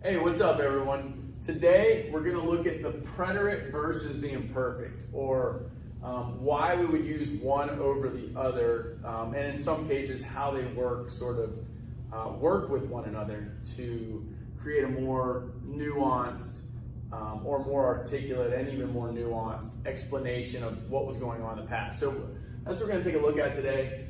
Hey, what's up everyone? Today we're going to look at the preterite versus the imperfect, or why we would use one over the other, and in some cases how they work with one another to create a more nuanced or more articulate and even more nuanced explanation of what was going on in the past. So that's what we're going to take a look at today.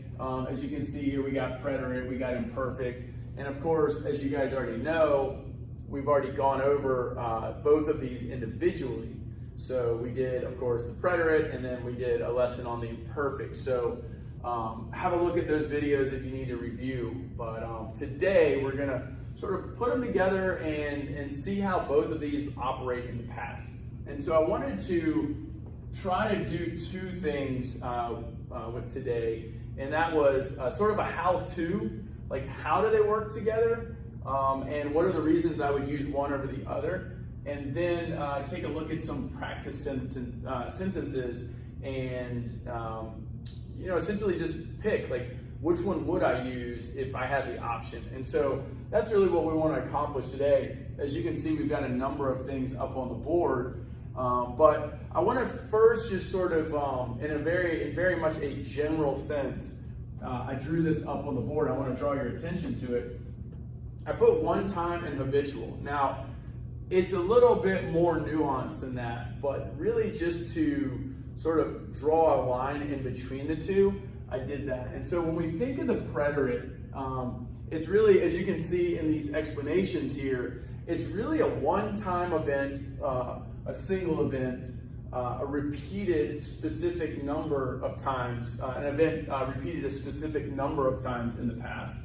As you can see here, we got preterite, we got imperfect, and of course, as you guys already know, we've already gone over both of these individually. So we did, of course, the preterite, and then we did a lesson on the imperfect. So have a look at those videos if you need to review. But today we're gonna sort of put them together and see how both of these operate in the past. And so I wanted to try to do two things with today, and that was sort of a how-to, like how do they work together? And what are the reasons I would use one over the other, and then take a look at some practice sentences and essentially just pick like which one would I use if I had the option. And so that's really what we want to accomplish today. As you can see, we've got a number of things up on the board, but I want to first just sort of in very much a general sense, I drew this up on the board. I want to draw your attention to it. I put one time and habitual. Now, it's a little bit more nuanced than that, but really just to sort of draw a line in between the two, I did that. And so when we think of the preterite, it's really, as you can see in these explanations here, it's really a one-time event, a single event, a repeated specific number of times, an event repeated a specific number of times in the past.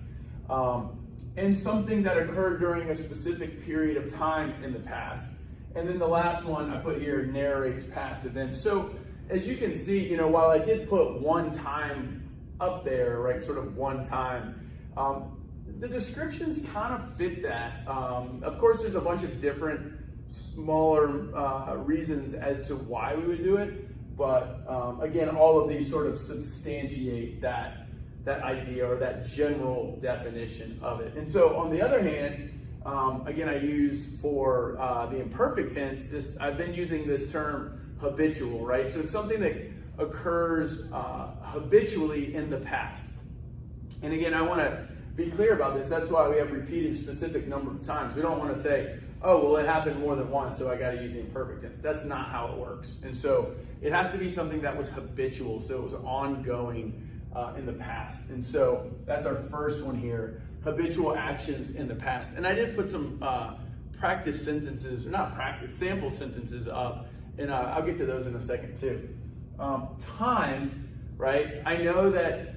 And something that occurred during a specific period of time in the past. And then the last one I put here narrates past events. So as you can see, while I did put one time up there, right, sort of one time, the descriptions kind of fit that. Of course, there's a bunch of different smaller reasons as to why we would do it. But again, all of these sort of substantiate that idea or that general definition of it. And so on the other hand, again, I used for the imperfect tense, I've been using this term habitual, right? So it's something that occurs habitually in the past. And again, I want to be clear about this. That's why we have repeated specific number of times. We don't want to say, oh, well, it happened more than once, so I got to use the imperfect tense. That's not how it works. And so it has to be something that was habitual, so it was ongoing in the past. And so that's our first one here, habitual actions in the past. And I did put some practice sentences, or not practice, sample sentences up, and I'll get to those in a second too. Time, right? I know that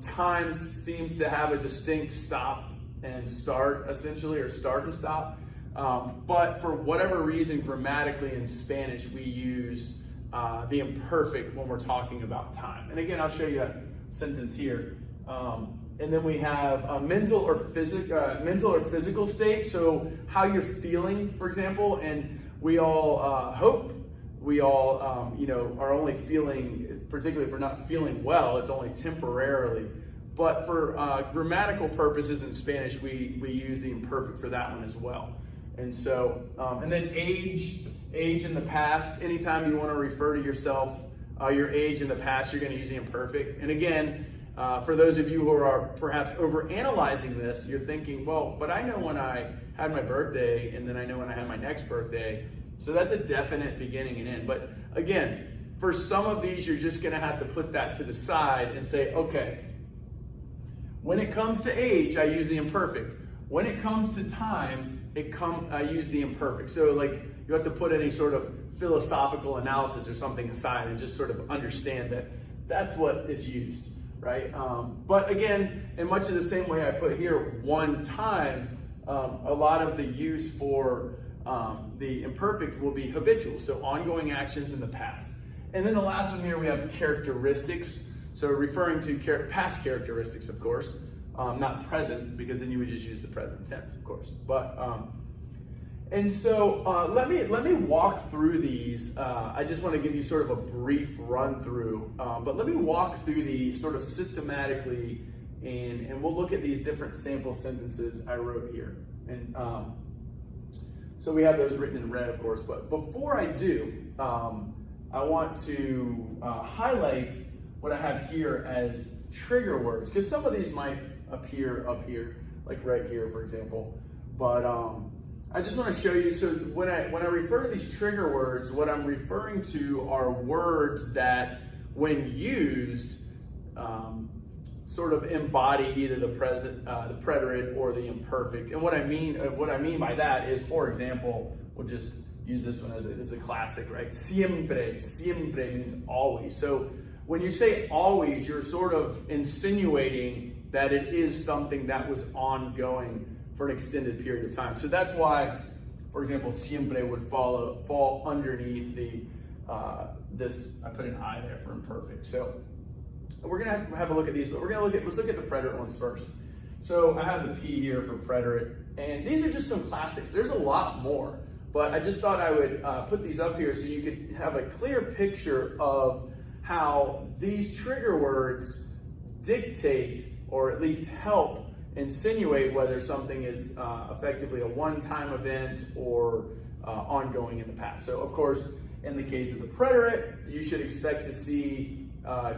time seems to have a distinct stop and start, essentially, or start and stop. But for whatever reason, grammatically in Spanish, we use the imperfect when we're talking about time. And again, I'll show you a sentence here. And then we have a mental or physical state. So how you're feeling, for example, and we all hope we all are only feeling, particularly if we're not feeling well, it's only temporarily. But for grammatical purposes in Spanish, we use the imperfect for that one as well. And so, and then age in the past, anytime you want to refer to yourself, your age in the past, you're going to use the imperfect. And again, for those of you who are perhaps overanalyzing this, you're thinking, well, but I know when I had my birthday, and then I know when I had my next birthday. So that's a definite beginning and end. But again, for some of these, you're just going to have to put that to the side and say, okay, when it comes to age, I use the imperfect. When it comes to time, I use the imperfect. So like you have to put any sort of philosophical analysis or something aside and just sort of understand that that's what is used, right? But again, in much of the same way I put here, one time, a lot of the use for the imperfect will be habitual, so ongoing actions in the past. And then the last one here, we have characteristics. So referring to past characteristics, of course, not present, because then you would just use the present tense, of course. But and so let me walk through these. I just want to give you sort of a brief run through, but let me walk through these sort of systematically, and we'll look at these different sample sentences I wrote here. And So we have those written in red, of course. But before I do, I want to highlight what I have here as trigger words, because some of these might appear up here, like right here, for example. But I just want to show you, so when I refer to these trigger words, what I'm referring to are words that, when used, sort of embody either the present, the preterite, or the imperfect. And what I mean by that is, for example, we'll just use this one as a classic, right? Siempre. Siempre means always. So when you say always, you're sort of insinuating that it is something that was ongoing for an extended period of time. So that's why, for example, siempre would fall underneath the this. I put an I there for imperfect. So we're gonna have a look at these, but let's look at the preterite ones first. So I have the P here for preterite, and these are just some classics. There's a lot more, but I just thought I would put these up here so you could have a clear picture of how these trigger words dictate, or at least help insinuate whether something is effectively a one-time event or ongoing in the past. So of course, in the case of the preterite, you should expect to see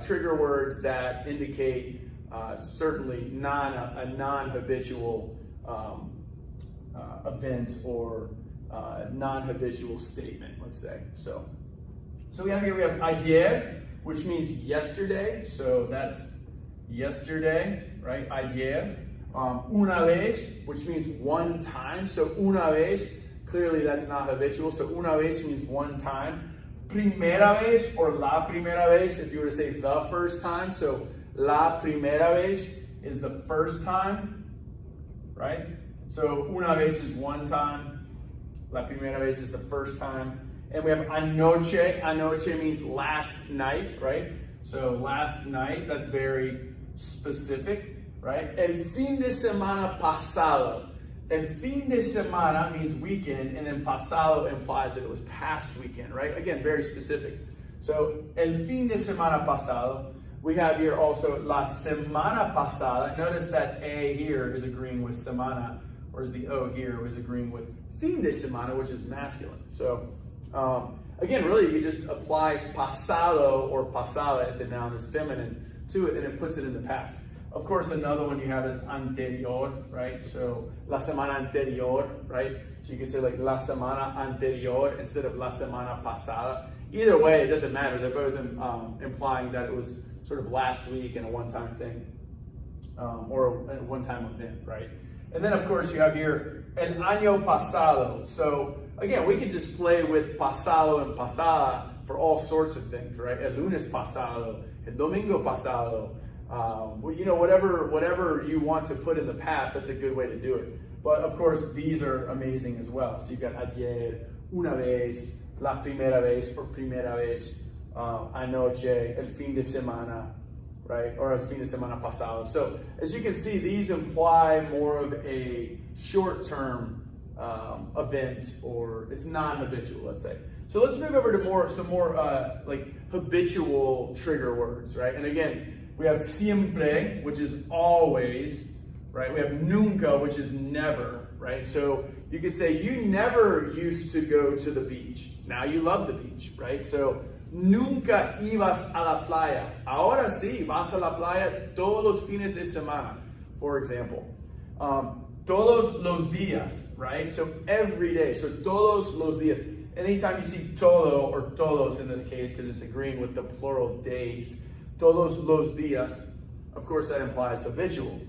trigger words that indicate certainly a non-habitual event or non-habitual statement, let's say. So we have ayer, which means yesterday. So that's yesterday, right? Ayer. Una vez, which means one time. So una vez, clearly that's not habitual. So una vez means one time. Primera vez, or la primera vez, if you were to say the first time. So la primera vez is the first time, right? So una vez is one time. La primera vez is the first time. And we have anoche. Anoche means last night, right? So last night, that's very specific. Right? El fin de semana pasado. El fin de semana means weekend, and then pasado implies that it was past weekend, right? Again, very specific. So, el fin de semana pasado. We have here also la semana pasada. Notice that A here is agreeing with semana, whereas the O here is agreeing with fin de semana, which is masculine. So, again, really, you just apply pasado or pasada if the noun is feminine to it, and it puts it in the past. Of course, another one you have is anterior, right? So, la semana anterior, right? So you can say like la semana anterior instead of la semana pasada. Either way, it doesn't matter. They're both implying that it was sort of last week and a one-time thing, or a one-time event, right? And then, of course, you have here el año pasado. So, again, we can just play with pasado and pasada for all sorts of things, right? El lunes pasado, el domingo pasado. You know, whatever you want to put in the past, that's a good way to do it. But of course, these are amazing as well. So you've got ayer, una vez, la primera vez, or primera vez, anoche, el fin de semana, right? Or el fin de semana pasado. So as you can see, these imply more of a short-term event, or it's non-habitual, let's say. So let's move over to some more like habitual trigger words, right? And again, we have siempre, which is always, right? We have nunca, which is never, right? So you could say you never used to go to the beach. Now you love the beach, right? So nunca ibas a la playa. Ahora sí, vas a la playa todos los fines de semana, for example. Todos los días, right? So every day. So todos los días. Anytime you see todo or todos in this case, because it's agreeing with the plural days, todos los días, of course that implies habitual.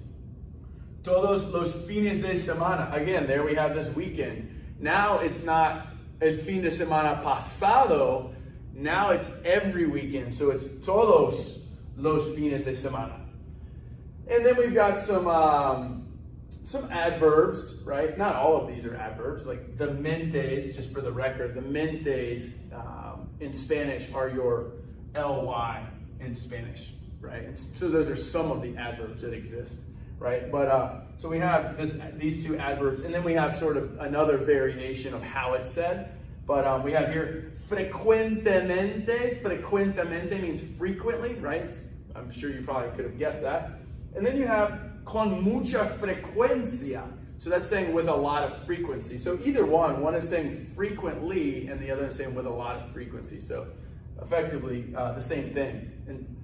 Todos los fines de semana. Again, there we have this weekend. Now it's not el fin de semana pasado. Now it's every weekend. So it's todos los fines de semana. And then we've got some adverbs, right? Not all of these are adverbs. Like the mentes, just for the record, the mentes in Spanish are your ly in Spanish, right? And so those are some of the adverbs that exist, right? But so we have these two adverbs, and then we have sort of another variation of how it's said. But we have here frecuentemente. Frecuentemente means frequently, right? I'm sure you probably could have guessed that. And then you have con mucha frecuencia. So that's saying with a lot of frequency. So either one is saying frequently and the other is saying with a lot of frequency. So effectively the same thing. And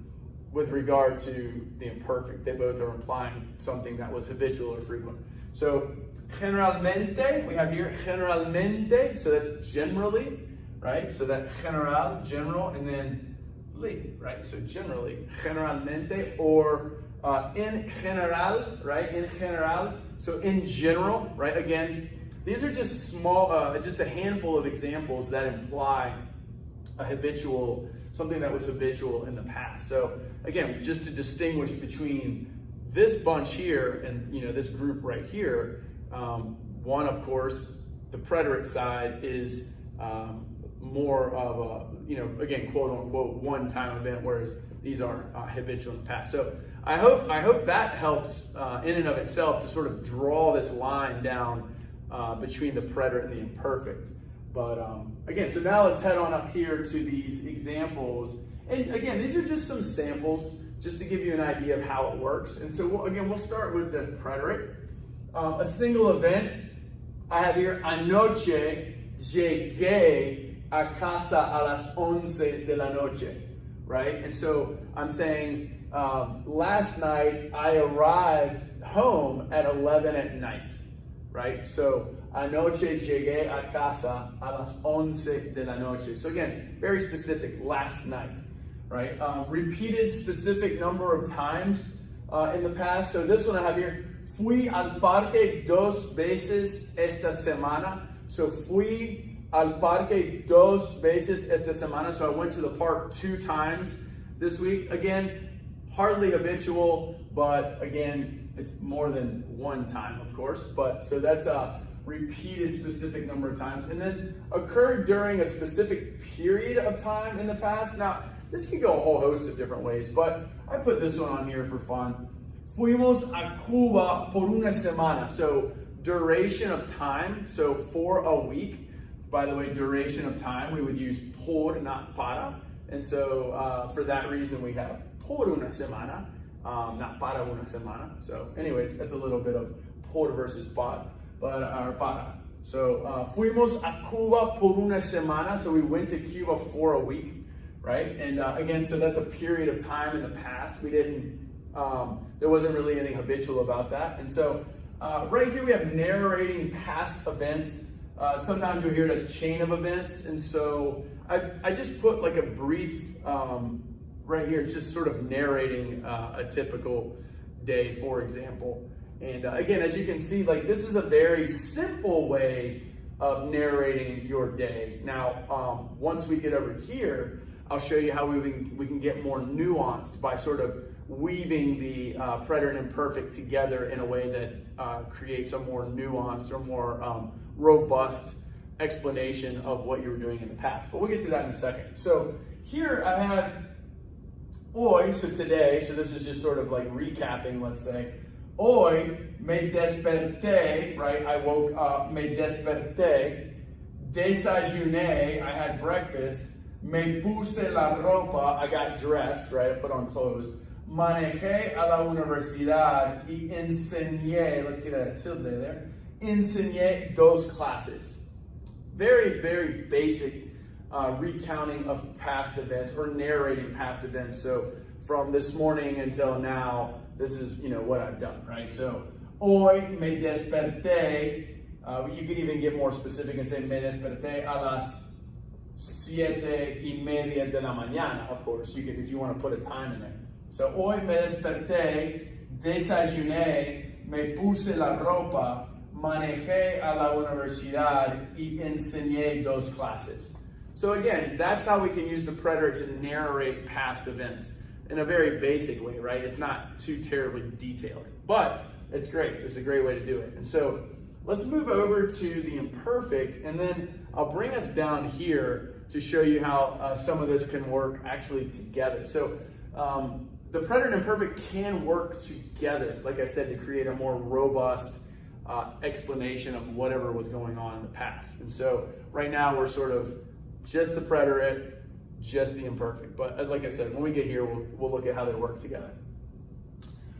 with regard to the imperfect, they both are implying something that was habitual or frequent. So generalmente, we have here generalmente, so that's generally, right? So that general, and then li, right? So generally, generalmente, or in general, right? In general, so in general, right? Again, these are just small, just a handful of examples that imply a habitual, something that was habitual in the past. So again, just to distinguish between this bunch here and this group right here, one, of course, the preterite side is more of a, again, quote unquote, one-time event, whereas these are habitual in the past. So I hope that helps in and of itself to sort of draw this line down between the preterite and the imperfect. But again, so now let's head on up here to these examples. And again, these are just some samples just to give you an idea of how it works. And so we'll start with the preterite. A single event, I have here, anoche llegué a casa a las 11 de la noche, right? And so I'm saying, last night I arrived home at 11 at night, right? So anoche llegué a casa a las 11 de la noche. So again, very specific, last night, right? Repeated specific number of times in the past. So this one I have here, fui al parque 2 veces esta semana. So fui al parque 2 veces esta semana. So I went to the park 2 times this week. Again, hardly habitual, but again, it's more than 1 time, of course. But so that's a repeated specific number of times. And then occurred during a specific period of time in the past. Now, this could go a whole host of different ways, but I put this one on here for fun. Fuimos a Cuba por una semana. So duration of time, so for a week. By the way, duration of time, we would use por, not para. And so for that reason, we have por una semana, not para una semana. So anyways, that's a little bit of por versus para. So fuimos a Cuba por una semana. So we went to Cuba for a week, right? And again, so that's a period of time in the past. We didn't, there wasn't really anything habitual about that. And so right here we have narrating past events. Sometimes you'll hear it as chain of events. And so I just put like a brief, right here, it's just sort of narrating a typical day, for example. And again, as you can see, like this is a very simple way of narrating your day. Now, once we get over here, I'll show you how we can get more nuanced by sort of weaving the preterite and imperfect together in a way that creates a more nuanced or more robust explanation of what you were doing in the past. But we'll get to that in a second. So here I have hoy, so today, so this is just sort of like recapping, let's say. Hoy me desperté, right? I woke up, me desperté. Desayuné, I had breakfast. Me puse la ropa, I got dressed, right? I put on clothes. Manejé a la universidad y enseñé, let's get a tilde there. Enseñé 2 classes. Very, very basic recounting of past events or narrating past events. So from this morning until now, this is what I've done, right? So hoy me desperté. You could even get more specific and say me desperté a las 7:30 de la mañana. Of course, you can if you want to put a time in there. So hoy me desperté, desayuné, me puse la ropa, manejé a la universidad y enseñé 2 clases. So again, that's how we can use the preterite to narrate past events in a very basic way, right? It's not too terribly detailed, but it's great. It's a great way to do it. And so let's move over to the imperfect, and then I'll bring us down here to show you how some of this can work actually together. So the preterite and imperfect can work together, like I said, to create a more robust explanation of whatever was going on in the past. And so right now we're sort of just the preterite, just the imperfect. But like I said, when we get here, we'll look at how they work together.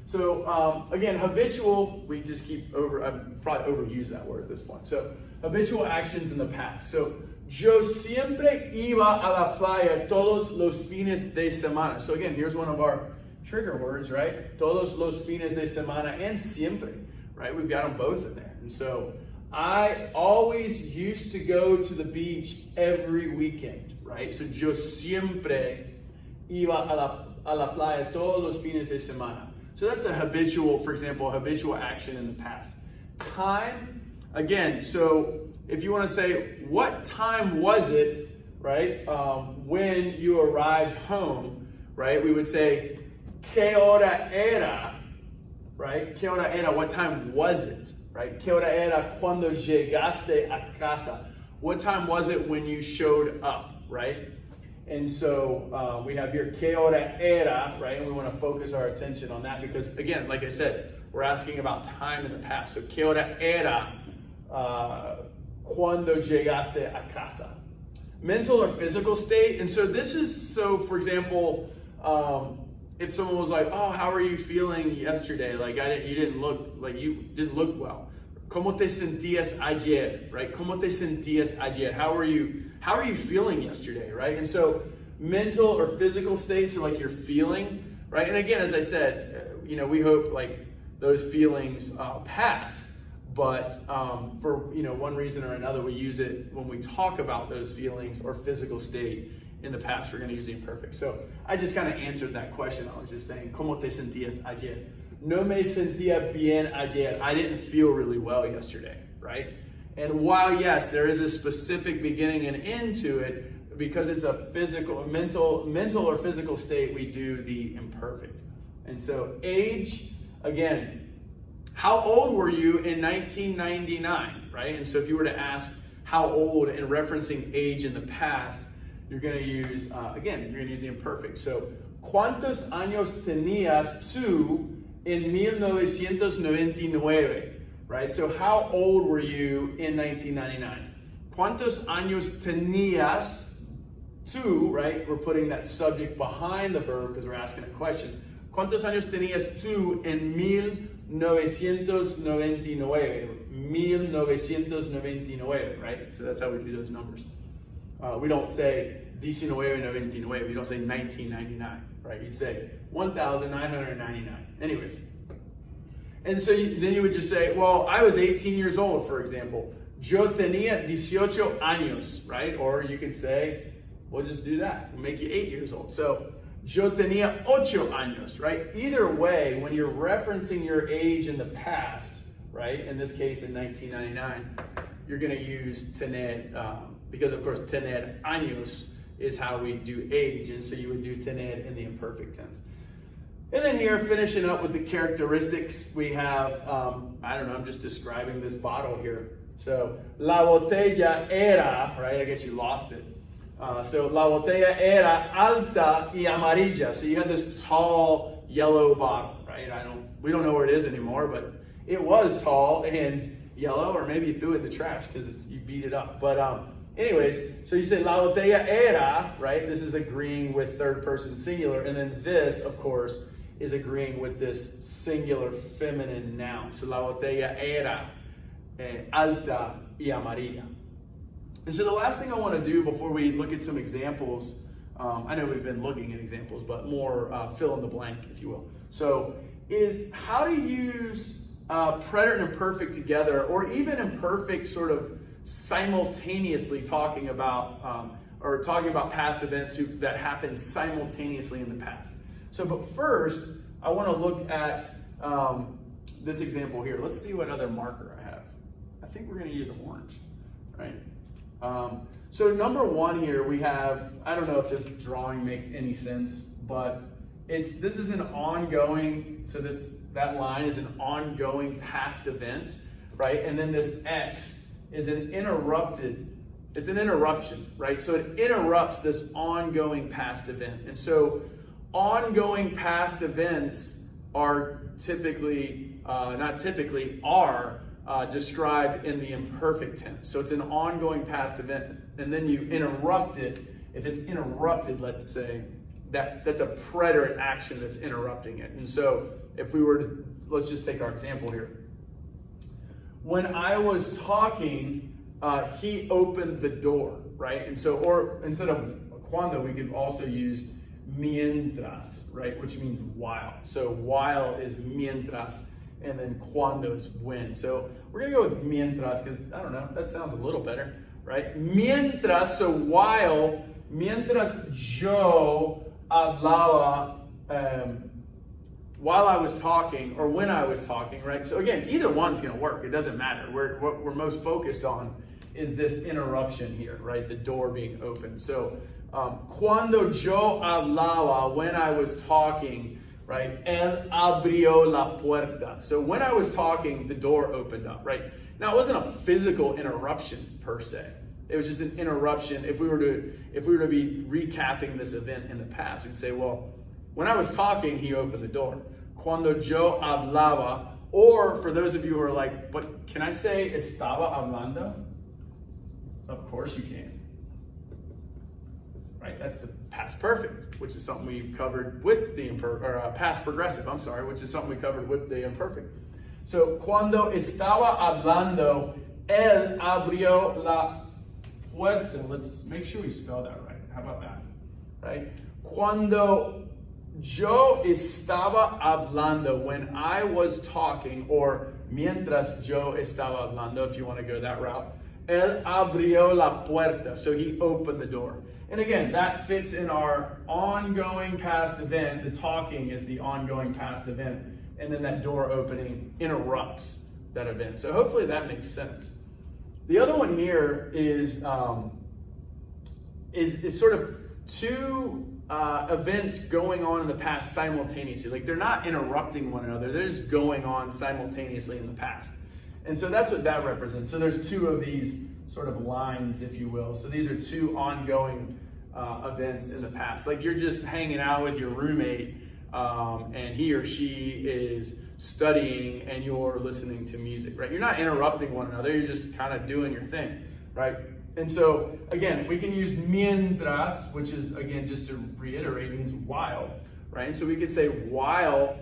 So again, habitual, we just keep I've probably overused that word at this point. So habitual actions in the past. So yo siempre iba a la playa todos los fines de semana. So again, here's one of our trigger words, right? Todos los fines de semana and siempre, right? We've got them both in there. And so I always used to go to the beach every weekend, right? So yo siempre iba a la playa todos los fines de semana. So that's a habitual, for example, a habitual action in the past. Time, again, so if you want to say, what time was it, right, when you arrived home, right, we would say, ¿qué hora era, right? ¿Qué hora era? What time was it, right? ¿Qué hora era cuando llegaste a casa? What time was it when you showed up, right? And so we have here, ¿qué hora era, right? And we want to focus our attention on that because, again, like I said, we're asking about time in the past. So, ¿qué hora era cuando llegaste a casa? Mental or physical state. And so this is, so for example, if someone was like, oh, how are you feeling yesterday? Like, you didn't look well. ¿Cómo te sentías ayer, right? ¿Cómo te sentías ayer? How are you feeling yesterday, right? And so mental or physical state, so like you're feeling, right? And again, as I said, we hope like those feelings pass, but for one reason or another, we use it when we talk about those feelings or physical state in the past. We're going to use the imperfect. So I just kind of answered that question. I was just saying, ¿Cómo te sentías ayer? No me sentía bien ayer. I didn't feel really well yesterday, right? And while, yes, there is a specific beginning and end to it, because it's a mental or physical state, we do the imperfect. And so age, again, how old were you in 1999, right? And so if you were to ask how old and referencing age in the past, you're going to use, you're going to use the imperfect. So, ¿cuántos años tenías tú en 1999, right? So how old were you in 1999? ¿Cuántos años tenías tú, right? We're putting that subject behind the verb because we're asking a question. ¿Cuántos años tenías tú en 1999? 1999, right? So that's how we do those numbers. We don't say 1999. We don't say 1999, right? You'd say 1999. Anyways. And so then you would just say, well, I was 18 years old, for example. Yo tenía 18 años, right? Or you could say, we'll just do that. We'll make you 8 years old. So, yo tenía 8 años, right? Either way, when you're referencing your age in the past, right? In this case, in 1999, you're going to use tener, because of course, tener años is how we do age. And so you would do tener in the imperfect tense. And then here, finishing up with the characteristics, we have, I'm just describing this bottle here. So, la botella era, right? I guess you lost it. So, la botella era alta y amarilla. So you had this tall yellow bottle, right? We don't know where it is anymore, but it was tall and yellow, or maybe you threw it in the trash because you beat it up. But anyways, so you say la botella era, right? This is agreeing with third person singular, and then this, of course, is agreeing with this singular feminine noun. So la botella era alta y amarilla. And so the last thing I want to do before we look at some examples, I know we've been looking at examples, but more fill in the blank, if you will. So is how to use preterite and imperfect together, or even imperfect sort of simultaneously talking about past events that happened simultaneously in the past. So, but first, I want to look at this example here. Let's see what other marker I have. I think we're going to use orange, right? So number one here, we have, I don't know if this drawing makes any sense, but this is an ongoing, so that line is an ongoing past event, right? And then this X is it's an interruption, right? So it interrupts this ongoing past event. And so ongoing past events are are described in the imperfect tense. So it's an ongoing past event, and then you interrupt it. If it's interrupted, let's say, that's a preterite action that's interrupting it. And so if we were to, let's just take our example here. When I was talking, he opened the door, right? And so, or instead of cuando, we could also use mientras, right? Which means while. So while is mientras, and then cuando is when. So we're gonna go with mientras because, I don't know, that sounds a little better, right? Mientras, so while, mientras yo hablaba, while I was talking, or when I was talking, right? So again, either one's gonna work, it doesn't matter. What we're most focused on is this interruption here, right? The door being open. So, cuando yo hablaba, when I was talking, right? Él abrió la puerta. So when I was talking, the door opened up, right? Now it wasn't a physical interruption per se. It was just an interruption. If we were to be recapping this event in the past, we'd say, well, when I was talking, he opened the door. Cuando yo hablaba, or for those of you who are like, but can I say estaba hablando? Of course you can. Right? That's the past perfect, which is something we've covered with the past progressive, I'm sorry, which is something we covered with the imperfect. So, cuando estaba hablando, él abrió la puerta. Let's make sure we spell that right. How about that? Right? Cuando yo estaba hablando, when I was talking, or mientras yo estaba hablando, if you want to go that route, él abrió la puerta. So he opened the door. And again, that fits in our ongoing past event. The talking is the ongoing past event. And then that door opening interrupts that event. So hopefully that makes sense. The other one here is sort of two events going on in the past simultaneously. Like they're not interrupting one another. They're just going on simultaneously in the past. And so that's what that represents. So there's two of these sort of lines, if you will. So these are two ongoing events in the past. Like you're just hanging out with your roommate and he or she is studying and you're listening to music, right? You're not interrupting one another. You're just kind of doing your thing, right? And so, again, we can use mientras, which is, again, just to reiterate, means while, right? And so we could say, while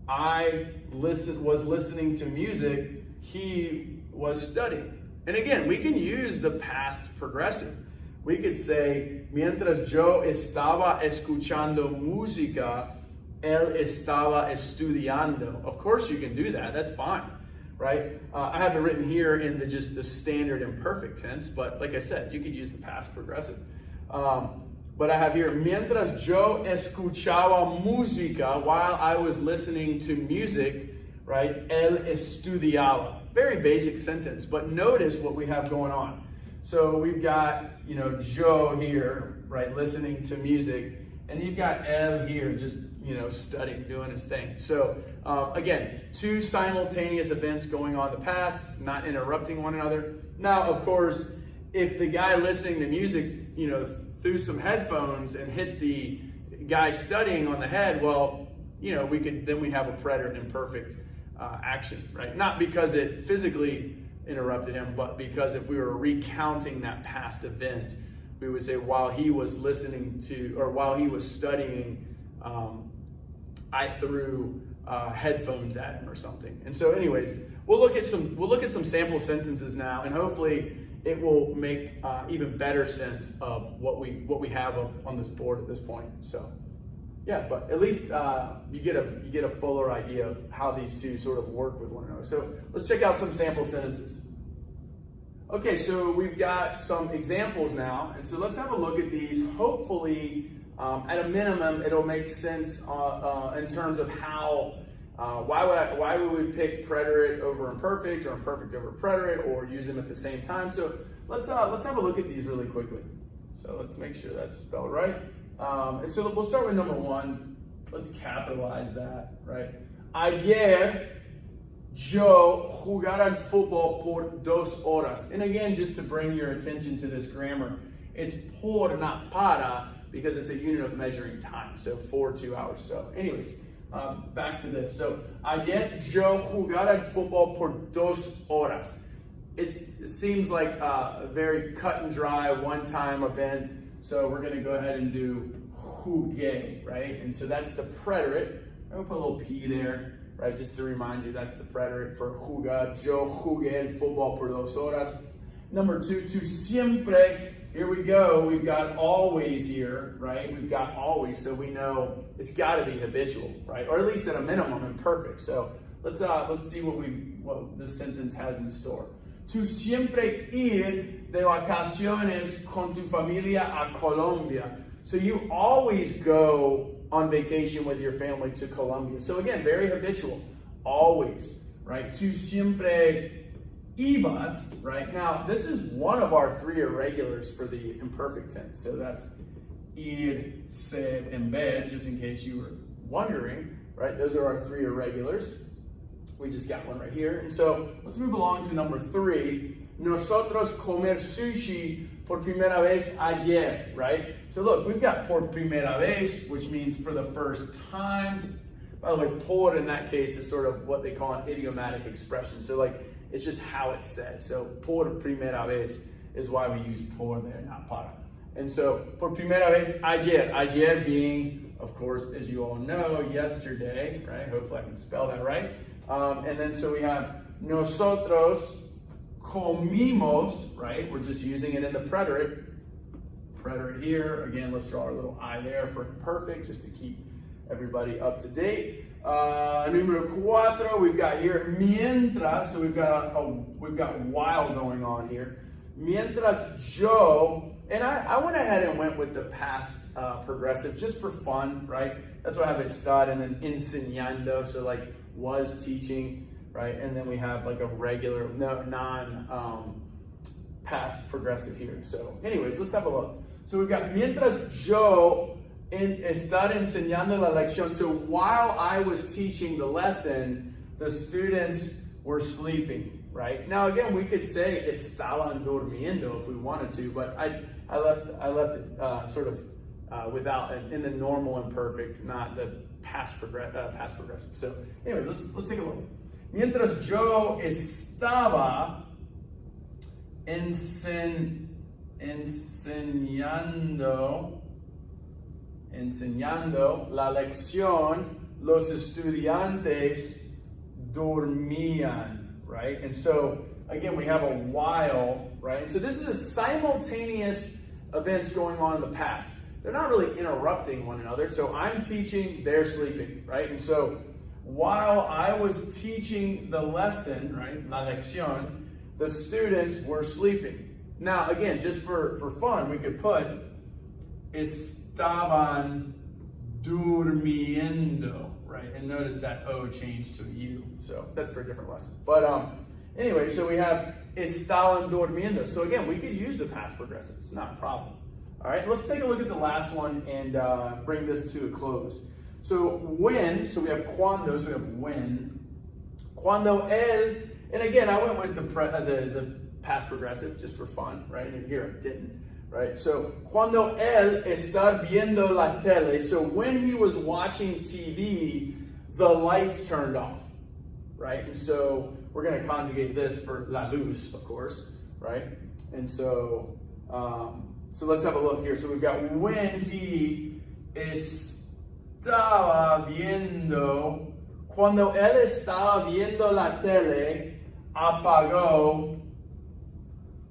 I was listening to music, he was studying. And again, we can use the past progressive. We could say, mientras yo estaba escuchando música, él estaba estudiando. Of course you can do that, that's fine, right? I have it written here in just the standard imperfect tense, but like I said, you could use the past progressive. But I have here, mientras yo escuchaba música, while I was listening to music, right? Él estudiaba. Very basic sentence, but notice what we have going on. So we've got, yo here, right, listening to music, and you've got él here, just, studying, doing his thing. So again, two simultaneous events going on in the past, not interrupting one another. Now, of course, if the guy listening to music, threw some headphones and hit the guy studying on the head, well, we'd have a preterite imperfect action, right? Not because it physically interrupted him, but because if we were recounting that past event, we would say while he was listening to, or while he was studying, I threw headphones at him or something. And so, anyways, we'll look at some sample sentences now, and hopefully it will make even better sense of what we have on this board at this point. So, yeah, but at least you get a fuller idea of how these two sort of work with one another. So let's check out some sample sentences. Okay, so we've got some examples now, and so let's have a look at these. Hopefully, at a minimum, it'll make sense in terms of how why we would pick preterite over imperfect or imperfect over preterite or use them at the same time. So let's have a look at these really quickly. So let's make sure that's spelled right. And so we'll start with number one. Let's capitalize that, right? Ayer yo jugaron fútbol por 2 horas. And again, just to bring your attention to this grammar, it's por, not para, because it's a unit of measuring time. So for 2 hours. So anyways, back to this. So ayer yo jugaron fútbol por 2 horas. It seems like a very cut and dry one-time event. So we're going to go ahead and do jugué, right? And so that's the preterite. I'm gonna put a little P there, right? Just to remind you, that's the preterite for jugar. Yo jugué el fútbol por 2 horas. Number 2, tu siempre. Here we go. We've got always here, right? We've got always, so we know it's got to be habitual, right? Or at least at a minimum imperfect. So let's see what this sentence has in store. Tu siempre ir de vacaciones con tu familia a Colombia. So you always go on vacation with your family to Colombia. So again, very habitual. Always, right? Tu siempre ibas, right? Now, this is one of our 3 irregulars for the imperfect tense. So that's ir, ser, and ver, just in case you were wondering, right? Those are our 3 irregulars. We just got one right here. And so let's move along to number 3. Nosotros comer sushi por primera vez ayer, right? So look, we've got por primera vez, which means for the first time. By the way, por in that case is sort of what they call an idiomatic expression. So like, it's just how it's said. So por primera vez is why we use por there, not para. And so por primera vez ayer. Ayer being, of course, as you all know, yesterday, right? Hopefully I can spell that right. And then so we have nosotros comimos, right? We're just using it in the preterite. Preterite here. Again, let's draw our little I there for imperfect, just to keep everybody up to date. Numero 4, we've got here mientras, so we've got while going on here. Mientras yo, and I went ahead and went with the past progressive just for fun, right? That's why I have it start and then enseñando, so like was teaching, right? And then we have like a regular past progressive here. So anyways, let's have a look. So we've got mientras yo estar enseñando la lección. So while I was teaching the lesson, the students were sleeping, right? Now again, we could say estaban durmiendo if we wanted to, but I left it sort of without in the normal imperfect, not the past progressive. So anyways, let's take a look. Mientras yo estaba enseñando la lección, los estudiantes dormían, right? And so, again, we have a while, right? And so this is a simultaneous events going on in the past. They're not really interrupting one another. So I'm teaching, they're sleeping, right? And so while I was teaching the lesson, right, la lección, the students were sleeping. Now, again, just for fun, we could put estaban durmiendo, right? And notice that O changed to a U. So that's for a different lesson. But anyway, so we have estaban durmiendo. So again, we could use the past progressive. It's not a problem. All right, let's take a look at the last one and bring this to a close. So when, so we have cuando, so we have when. Cuando él, and again, I went with the past progressive just for fun, right? And here I didn't, right? So cuando él está viendo la tele, so when he was watching TV, the lights turned off, right? And so we're going to conjugate this for la luz, of course, right? And so, so let's have a look here. So we've got when he estaba viendo, cuando él estaba viendo la tele, apagó,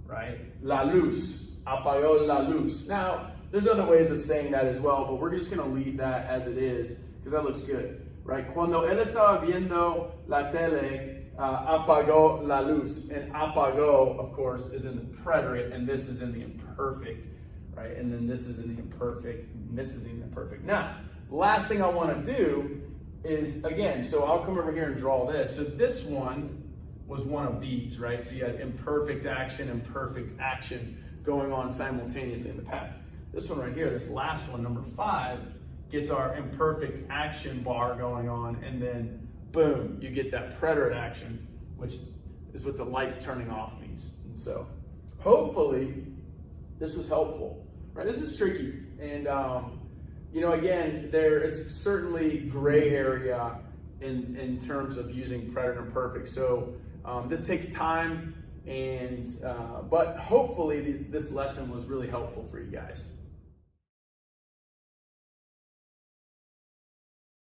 right? La luz, apagó la luz. Now, there's other ways of saying that as well, but we're just going to leave that as it is because that looks good, right? Cuando él estaba viendo la tele, apagó la luz. And apagó, of course, is in the preterite, and this is in the imperfect, right? And then this is in the imperfect, and this is in the imperfect. Now, last thing I want to do is, again, so I'll come over here and draw this. So this one was one of these, right? So you had imperfect action going on simultaneously in the past. This one right here, this last one, number 5, gets our imperfect action bar going on, and then boom, you get that preterite action, which is what the lights turning off means. And so hopefully this was helpful, right? This is tricky. And, you know, again, there is certainly gray area in terms of using preterite and imperfect. So this takes time, and but hopefully this lesson was really helpful for you guys.